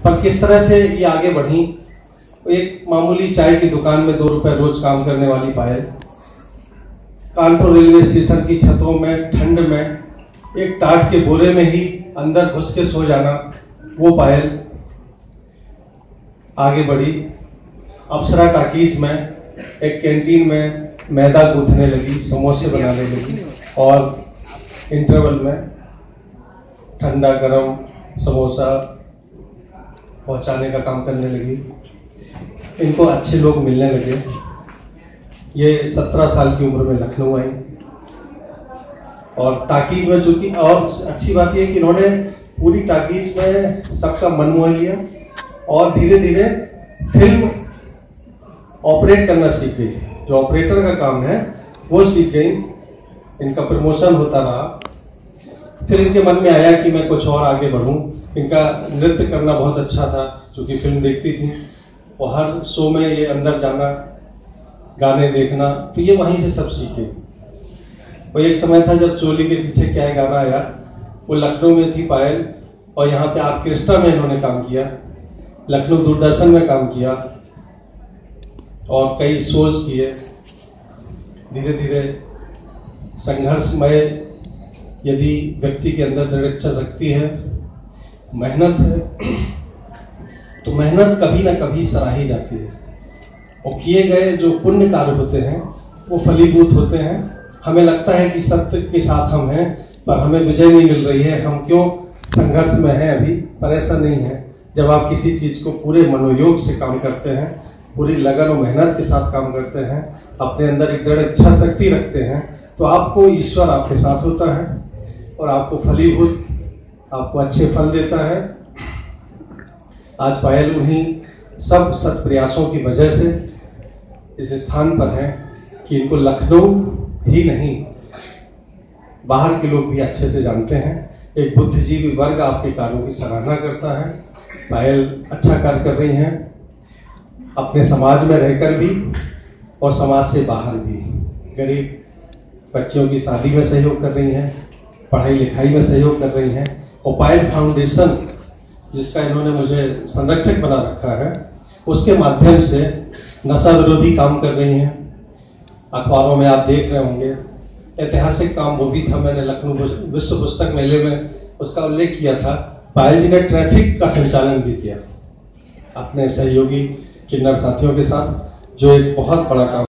पर किस तरह से ये आगे बढ़ी। एक मामूली चाय की दुकान में 2 रुपए रोज काम करने वाली पायल, कानपुर रेलवे स्टेशन की छतों में ठंड में एक टाट के बोरे में ही अंदर घुस के सो जाना, वो पायल आगे बढ़ी। अप्सरा टाकीज में एक कैंटीन में मैदा गूंथने लगी, समोसे बनाने लगी और इंटरवल में ठंडा गरम समोसा पहुंचाने का काम करने लगी। इनको अच्छे लोग मिलने लगे। ये 17 साल की उम्र में लखनऊ आई और टाकीज में, चूंकि और अच्छी बात यह कि इन्होंने पूरी टाकीज में सबका मन मोह लिया और धीरे धीरे फिल्म ऑपरेट करना सीख गई। जो ऑपरेटर का काम है वो सीख गई। इनका प्रमोशन होता रहा। फिर इनके मन में आया कि मैं कुछ और आगे बढ़ूं। इनका नृत्य करना बहुत अच्छा था, क्योंकि फिल्म देखती थी और हर शो में ये अंदर जाना, गाने देखना, तो ये वहीं से सब सीखे। वो एक समय था जब चोली के पीछे क्या गाना आया, वो लखनऊ में थी पायल और यहाँ पे ऑर्केस्ट्रा में इन्होंने काम किया, लखनऊ दूरदर्शन में काम किया और कई शोज किए। धीरे धीरे संघर्षमय, यदि व्यक्ति के अंदर दृढ़ इच्छा शक्ति है, मेहनत है, तो मेहनत कभी ना कभी सराही जाती है और किए गए जो पुण्य कार्य होते हैं वो फलीभूत होते हैं। हमें लगता है कि सत्य के साथ हम हैं, पर हमें विजय नहीं मिल रही है, हम क्यों संघर्ष में हैं अभी, पर ऐसा नहीं है। जब आप किसी चीज को पूरे मनोयोग से काम करते हैं, पूरी लगन और मेहनत के साथ काम करते हैं, अपने अंदर एक दृढ़ इच्छा शक्ति रखते हैं, तो आपको ईश्वर आपके साथ होता है और आपको फलीभूत, आपको अच्छे फल देता है। आज पायल उन्हीं सब सत प्रयासों की वजह से इस स्थान पर है कि इनको लखनऊ ही नहीं, बाहर के लोग भी अच्छे से जानते हैं। एक बुद्धिजीवी वर्ग आपके कार्यों की सराहना करता है। पायल अच्छा कार्य कर रही हैं, अपने समाज में रहकर भी और समाज से बाहर भी। गरीब बच्चियों की शादी में सहयोग कर रही हैं, पढ़ाई लिखाई में सहयोग कर रही हैं और पायल फाउंडेशन, जिसका इन्होंने मुझे संरक्षक बना रखा है, उसके माध्यम से नशा विरोधी काम कर रही हैं। अखबारों में आप देख रहे होंगे, ऐतिहासिक काम वो भी था। मैंने लखनऊ विश्व पुस्तक मेले में उसका उल्लेख किया था। पायल जी ने ट्रैफिक का संचालन भी किया अपने सहयोगी किन्नर साथियों के साथ, जो एक बहुत बड़ा काम